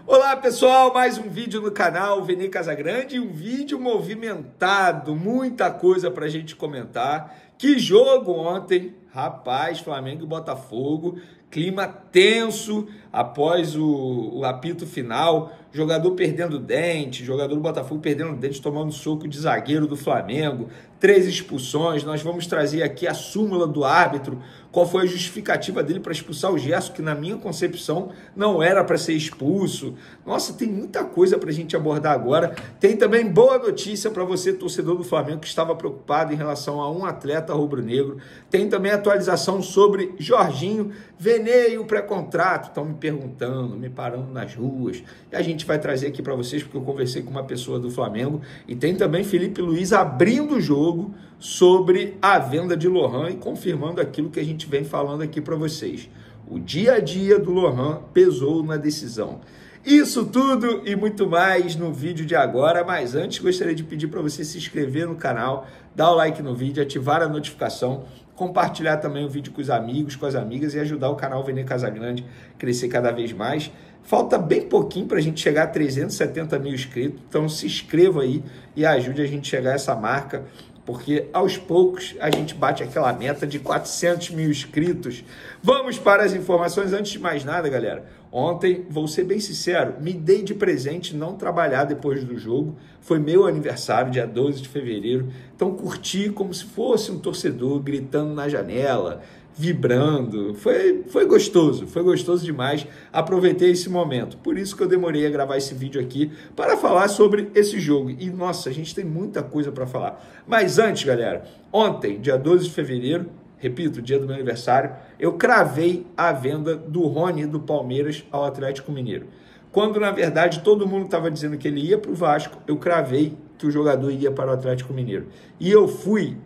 Olá pessoal, mais um vídeo no canal Vene Casagrande, um vídeo movimentado, muita coisa pra gente comentar. Que jogo ontem, rapaz, Flamengo e Botafogo, clima tenso após o apito final, jogador perdendo dente, jogador do Botafogo perdendo dente, tomando soco de zagueiro do Flamengo, 3 expulsões. Nós vamos trazer aqui a súmula do árbitro, qual foi a justificativa dele para expulsar o Gerson, que na minha concepção não era para ser expulso. Nossa, tem muita coisa para a gente abordar agora. Tem também boa notícia para você, torcedor do Flamengo, que estava preocupado em relação a um atleta rubro-negro. Tem também atualização sobre Jorginho, Vene e o pré-contrato. Estão me perguntando, me parando nas ruas. E a gente vai trazer aqui para vocês, porque eu conversei com uma pessoa do Flamengo. E tem também Felipe Luiz abrindo o jogo sobre a venda de Lohan e confirmando aquilo que a gente vem falando aqui para vocês. O dia a dia do Lohan pesou na decisão. Isso tudo e muito mais no vídeo de agora, mas antes gostaria de pedir para você se inscrever no canal, dar o like no vídeo, ativar a notificação, compartilhar também o vídeo com os amigos, com as amigas e ajudar o canal Vene Casagrande a crescer cada vez mais. Falta bem pouquinho para a gente chegar a 370 mil inscritos, então se inscreva aí e ajude a gente a chegar a essa marca, porque aos poucos a gente bate aquela meta de 400 mil inscritos. Vamos para as informações. Antes de mais nada, galera, ontem, vou ser bem sincero, me dei de presente não trabalhar depois do jogo. Foi meu aniversário, dia 12 de fevereiro, então curti como se fosse um torcedor, gritando na janela, vibrando. Foi gostoso demais. Aproveitei esse momento, por isso que eu demorei a gravar esse vídeo aqui para falar sobre esse jogo. E nossa, a gente tem muita coisa para falar. Mas antes, galera, ontem, dia 12 de fevereiro, repito, dia do meu aniversário, eu cravei a venda do Rony do Palmeiras ao Atlético Mineiro. Quando na verdade todo mundo estava dizendo que ele ia para o Vasco, eu cravei que o jogador ia para o Atlético Mineiro. E eu fui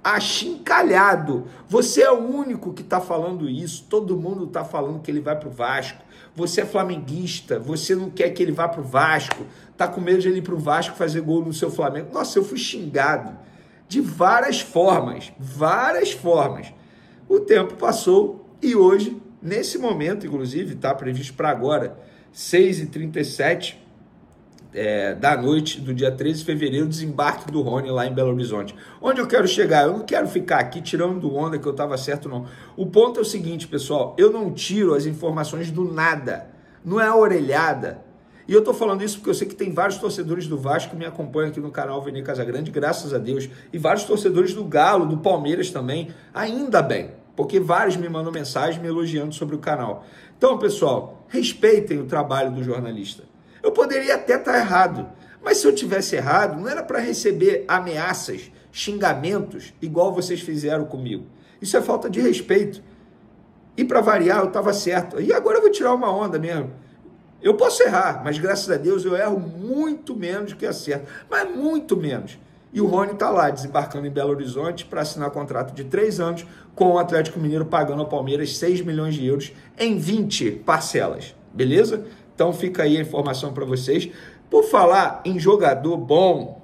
achincalhado. Você é o único que está falando isso. Todo mundo está falando que ele vai para o Vasco. Você é flamenguista, você não quer que ele vá para o Vasco, está com medo de ele ir para o Vasco fazer gol no seu Flamengo. Nossa, eu fui xingado de várias formas. O tempo passou e hoje, nesse momento, inclusive, está previsto para agora, 6h37, da noite do dia 13 de fevereiro, desembarque do Rony lá em Belo Horizonte. Onde eu quero chegar? Eu não quero ficar aqui tirando do onda que eu estava certo, não. O ponto é o seguinte, pessoal, eu não tiro as informações do nada, não é a orelhada. E eu tô falando isso porque eu sei que tem vários torcedores do Vasco que me acompanham aqui no canal Vene Casagrande, graças a Deus, e vários torcedores do Galo, do Palmeiras também, ainda bem, porque vários me mandam mensagem me elogiando sobre o canal. Então, pessoal, respeitem o trabalho do jornalista. Eu poderia até estar errado, mas se eu tivesse errado, não era para receber ameaças, xingamentos, igual vocês fizeram comigo. Isso é falta de respeito. E para variar, eu estava certo. E agora eu vou tirar uma onda mesmo. Eu posso errar, mas graças a Deus eu erro muito menos do que acerto. Mas muito menos. E o Rony está lá, desembarcando em Belo Horizonte para assinar contrato de 3 anos com o Atlético Mineiro pagando ao Palmeiras 6 milhões de euros em 20 parcelas. Beleza? Então fica aí a informação para vocês. Por falar em jogador bom,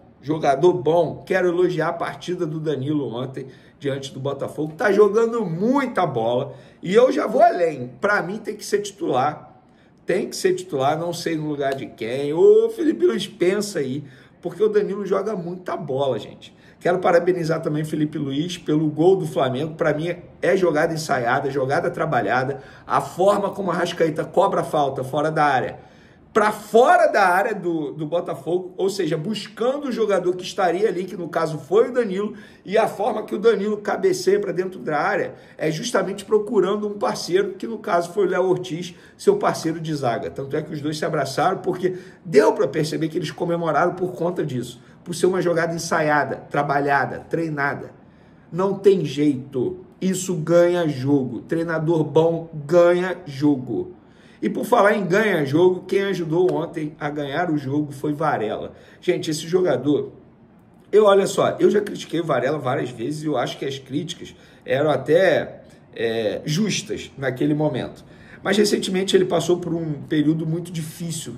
quero elogiar a partida do Danilo ontem diante do Botafogo. Tá jogando muita bola e eu já vou além. Para mim tem que ser titular, não sei no lugar de quem. Ô Felipe Luiz, pensa aí, porque o Danilo joga muita bola, gente. Quero parabenizar também Felipe Luiz pelo gol do Flamengo. Para mim é jogada ensaiada, jogada trabalhada. A forma como a Arrascaeta cobra a falta fora da área, para fora da área do Botafogo, ou seja, buscando o jogador que estaria ali, que no caso foi o Danilo, e a forma que o Danilo cabeceia para dentro da área é justamente procurando um parceiro, que no caso foi o Léo Ortiz, seu parceiro de zaga. Tanto é que os dois se abraçaram, porque deu para perceber que eles comemoraram por conta disso, por ser uma jogada ensaiada, trabalhada, treinada. Não tem jeito, isso ganha jogo. Treinador bom ganha jogo. E por falar em ganhar jogo, quem ajudou ontem a ganhar o jogo foi Varela. Gente, esse jogador, olha só, eu já critiquei o Varela várias vezes e eu acho que as críticas eram até justas naquele momento. Mas recentemente ele passou por um período muito difícil,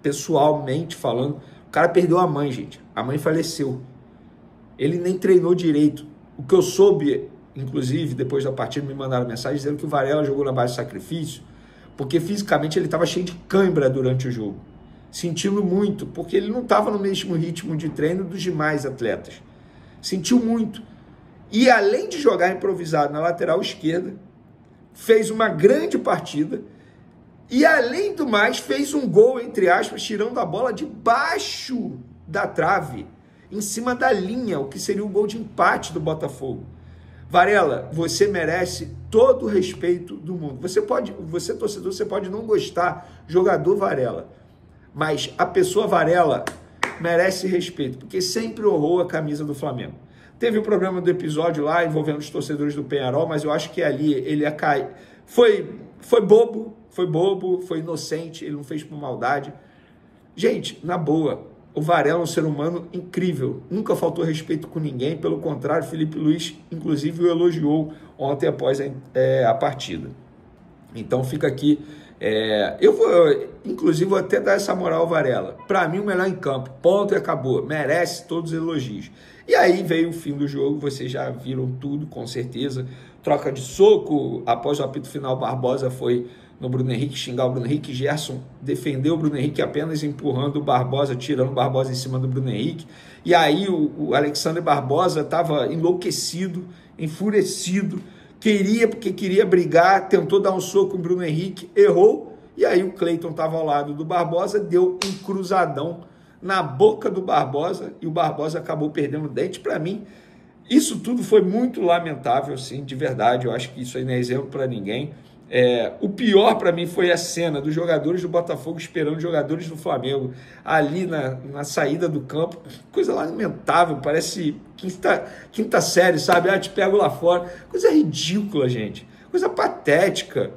pessoalmente falando. O cara perdeu a mãe, gente. A mãe faleceu. Ele nem treinou direito. O que eu soube, inclusive, depois da partida me mandaram mensagem dizendo que o Varela jogou na base de sacrifício, porque fisicamente ele estava cheio de cãibra durante o jogo, sentindo muito, porque ele não estava no mesmo ritmo de treino dos demais atletas. Sentiu muito. E além de jogar improvisado na lateral esquerda, fez uma grande partida e, além do mais, fez um gol, entre aspas, tirando a bola debaixo da trave, em cima da linha, o que seria o gol de empate do Botafogo. Varela, você merece todo o respeito do mundo. Você torcedor, você pode não gostar, jogador Varela, mas a pessoa Varela merece respeito, porque sempre honrou a camisa do Flamengo. Teve o problema do episódio lá envolvendo os torcedores do Peñarol, mas eu acho que ali ele ia cair. Foi bobo, foi inocente, ele não fez por maldade. Gente, na boa, o Varela é um ser humano incrível, nunca faltou respeito com ninguém, pelo contrário, Felipe Luiz, inclusive, o elogiou ontem após a partida. Então fica aqui, eu vou, inclusive, vou até dar essa moral ao Varela. Para mim, o melhor em campo, ponto e acabou, merece todos os elogios. E aí veio o fim do jogo, vocês já viram tudo, com certeza. Troca de soco, após o apito final, Barbosa foi no Bruno Henrique xingar o Bruno Henrique. Gerson defendeu o Bruno Henrique apenas empurrando o Barbosa, tirando o Barbosa em cima do Bruno Henrique. E aí o Alexandre Barbosa estava enlouquecido, enfurecido, porque queria brigar, tentou dar um soco em Bruno Henrique, errou. E aí o Cleiton estava ao lado do Barbosa, deu um cruzadão na boca do Barbosa, e o Barbosa acabou perdendo o dente. Para mim, isso tudo foi muito lamentável, sim, de verdade. Eu acho que isso aí não é exemplo para ninguém. O pior para mim foi a cena dos jogadores do Botafogo esperando os jogadores do Flamengo ali na saída do campo. Coisa lamentável, parece quinta série, sabe? Te pego lá fora. Coisa ridícula, gente. Coisa patética.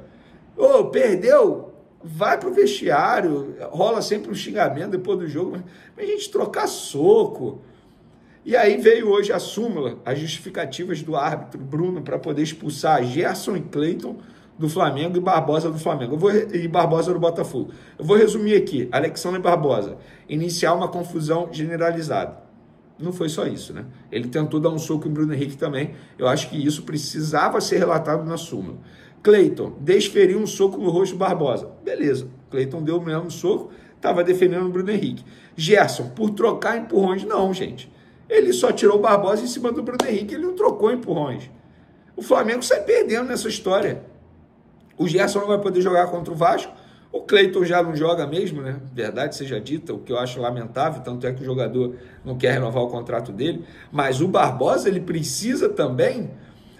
Perdeu? Vai pro vestiário, rola sempre um xingamento depois do jogo, mas a gente trocar soco. E aí veio hoje a súmula, as justificativas do árbitro Bruno para poder expulsar Gerson e Cleiton do Flamengo e Barbosa do Flamengo. E Barbosa do Botafogo. Eu vou resumir aqui. Alexandre Barbosa, iniciar uma confusão generalizada. Não foi só isso, né? Ele tentou dar um soco em Bruno Henrique também. Eu acho que isso precisava ser relatado na súmula. Cleiton desferiu um soco no rosto do Barbosa. Beleza, Cleiton deu o mesmo soco, estava defendendo o Bruno Henrique. Gerson, por trocar empurrões, não, gente. Ele só tirou o Barbosa em cima do Bruno Henrique, ele não trocou empurrões. O Flamengo sai perdendo nessa história. O Gerson não vai poder jogar contra o Vasco, o Cleiton já não joga mesmo, né? Verdade seja dita, o que eu acho lamentável, tanto é que o jogador não quer renovar o contrato dele, mas o Barbosa, ele precisa também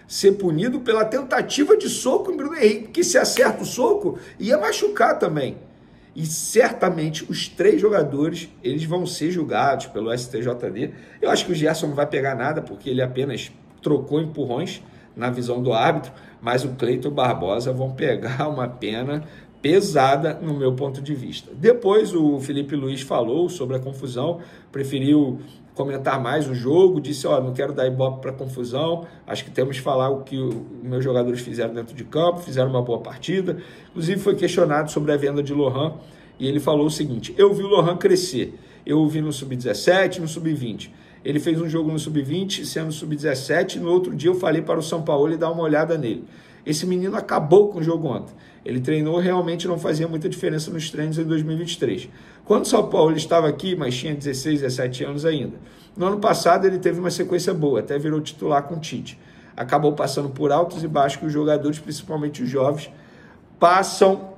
ser punido pela tentativa de soco em Bruno Henrique, porque se acerta o soco, ia machucar também. E certamente os 3 jogadores, eles vão ser julgados pelo STJD. Eu acho que o Gerson não vai pegar nada, porque ele apenas trocou empurrões na visão do árbitro, mas o Cleiton e o Barbosa vão pegar uma pena pesada no meu ponto de vista. Depois o Felipe Luiz falou sobre a confusão, preferiu comentar mais o jogo, disse, não quero dar ibope para confusão, acho que temos que falar o que os meus jogadores fizeram dentro de campo, fizeram uma boa partida. Inclusive foi questionado sobre a venda de Lohan, e ele falou o seguinte: eu vi o Lohan crescer, eu o vi no Sub-17, no Sub-20, ele fez um jogo no Sub-20, sendo Sub-17, no outro dia eu falei para o São Paulo dar uma olhada nele. Esse menino acabou com o jogo ontem. Ele treinou, realmente não fazia muita diferença nos treinos em 2023. Quando o São Paulo estava aqui, mas tinha 16, 17 anos ainda. No ano passado ele teve uma sequência boa, até virou titular com o Tite. Acabou passando por altos e baixos que os jogadores, principalmente os jovens, passam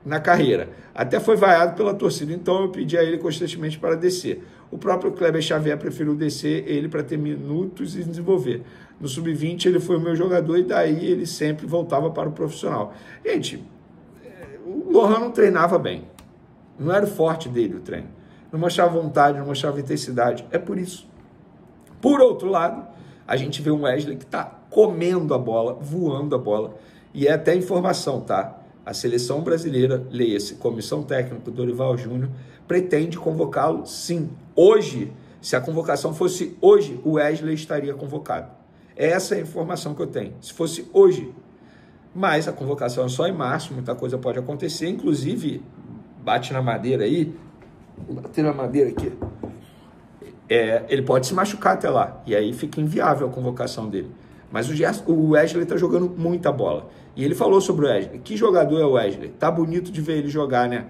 na carreira. Até foi vaiado pela torcida, então eu pedi a ele constantemente para descer. O próprio Kleber Xavier preferiu descer ele para ter minutos e desenvolver. No Sub-20 ele foi o meu jogador e daí ele sempre voltava para o profissional. Gente, o Lohan não treinava bem. Não era o forte dele o treino. Não mostrava vontade, não mostrava intensidade. É por isso. Por outro lado, a gente vê um Wesley que está comendo a bola, voando a bola. E é até informação, tá? A seleção brasileira, leia-se, Comissão Técnica Dorival Júnior, pretende convocá-lo sim. Hoje, se a convocação fosse hoje, o Wesley estaria convocado. Essa é a informação que eu tenho. Se fosse hoje. Mas a convocação é só em março, muita coisa pode acontecer. Inclusive, bate na madeira aí. Vou bater na madeira aqui. Ele pode se machucar até lá. E aí fica inviável a convocação dele. Mas o Wesley está jogando muita bola. E ele falou sobre o Wesley. Que jogador é o Wesley? Tá bonito de ver ele jogar, né?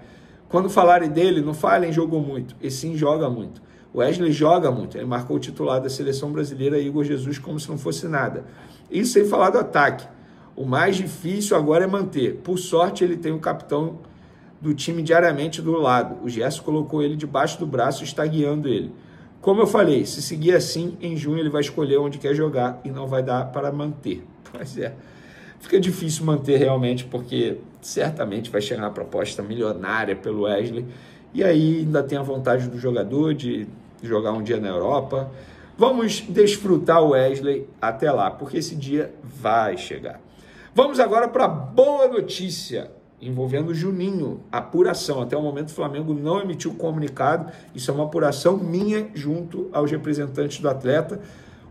Quando falarem dele, não falem jogou muito. E sim, joga muito. O Wesley joga muito. Ele marcou o titular da seleção brasileira, Igor Jesus, como se não fosse nada. Isso sem falar do ataque. O mais difícil agora é manter. Por sorte, ele tem o capitão do time diariamente do lado. O Gerson colocou ele debaixo do braço e está guiando ele. Como eu falei, se seguir assim, em junho ele vai escolher onde quer jogar e não vai dar para manter. Pois é. Fica difícil manter realmente, porque certamente vai chegar uma proposta milionária pelo Wesley. E aí ainda tem a vontade do jogador de jogar um dia na Europa. Vamos desfrutar o Wesley até lá, porque esse dia vai chegar. Vamos agora para a boa notícia envolvendo o Juninho, apuração. Até o momento o Flamengo não emitiu comunicado, isso é uma apuração minha junto aos representantes do atleta.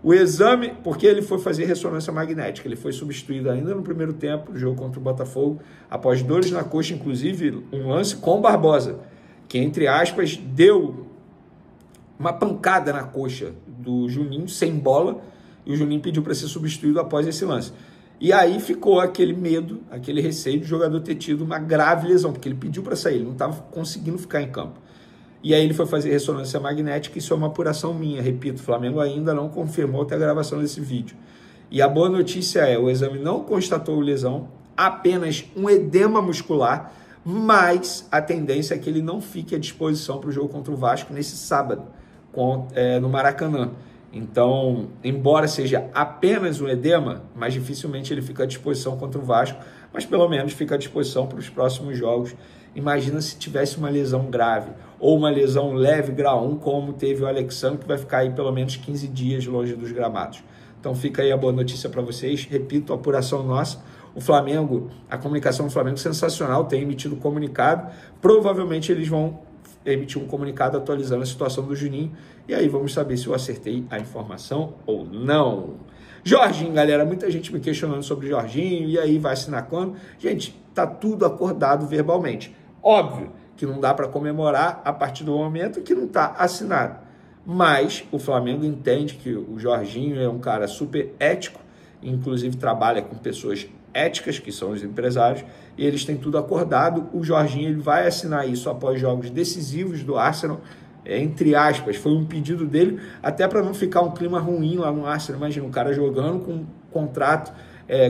O exame, porque ele foi fazer ressonância magnética, ele foi substituído ainda no primeiro tempo, no jogo contra o Botafogo, após dores na coxa, inclusive um lance com o Barbosa, que entre aspas deu uma pancada na coxa do Juninho, sem bola, e o Juninho pediu para ser substituído após esse lance. E aí ficou aquele medo, aquele receio do jogador ter tido uma grave lesão, porque ele pediu para sair, ele não estava conseguindo ficar em campo. E aí ele foi fazer ressonância magnética, isso é uma apuração minha, repito, o Flamengo ainda não confirmou até a gravação desse vídeo. E a boa notícia é, o exame não constatou lesão, apenas um edema muscular, mas a tendência é que ele não fique à disposição para o jogo contra o Vasco nesse sábado, no Maracanã. Então, embora seja apenas um edema, mais dificilmente ele fica à disposição contra o Vasco, mas pelo menos fica à disposição para os próximos jogos. Imagina se tivesse uma lesão grave, ou uma lesão leve, grau 1, como teve o Alexandre, que vai ficar aí pelo menos 15 dias longe dos gramados. Então fica aí a boa notícia para vocês. Repito, a apuração nossa. O Flamengo, a comunicação do Flamengo sensacional, tem emitido comunicado. Provavelmente eles vão emitir um comunicado atualizando a situação do Juninho. E aí vamos saber se eu acertei a informação ou não. Jorginho, galera, muita gente me questionando sobre o Jorginho, e aí vai assinar quando? Gente, tá tudo acordado verbalmente. Óbvio que não dá para comemorar a partir do momento que não está assinado. Mas o Flamengo entende que o Jorginho é um cara super ético, inclusive trabalha com pessoas éticas, que são os empresários, e eles têm tudo acordado. O Jorginho ele vai assinar isso após jogos decisivos do Arsenal, entre aspas, foi um pedido dele, até para não ficar um clima ruim lá no Arsenal. Imagina, um cara jogando com um contrato,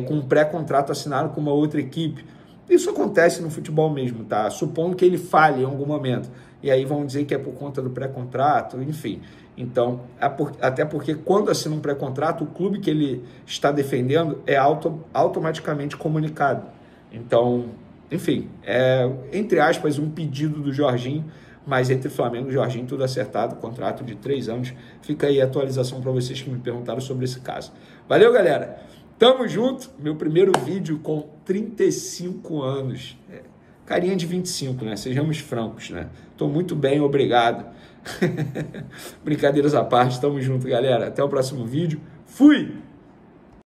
com um pré-contrato assinado com uma outra equipe. Isso acontece no futebol mesmo, tá? Supondo que ele falhe em algum momento. E aí vão dizer que é por conta do pré-contrato, enfim. Então, até porque quando assina um pré-contrato, o clube que ele está defendendo é automaticamente comunicado. Então, enfim, é, entre aspas, um pedido do Jorginho, mas entre Flamengo e Jorginho tudo acertado, contrato de 3 anos. Fica aí a atualização para vocês que me perguntaram sobre esse caso. Valeu, galera! Tamo junto, meu primeiro vídeo com 35 anos, carinha de 25, né? Sejamos francos, né? Tô muito bem, obrigado. Brincadeiras à parte, tamo junto, galera. Até o próximo vídeo. Fui!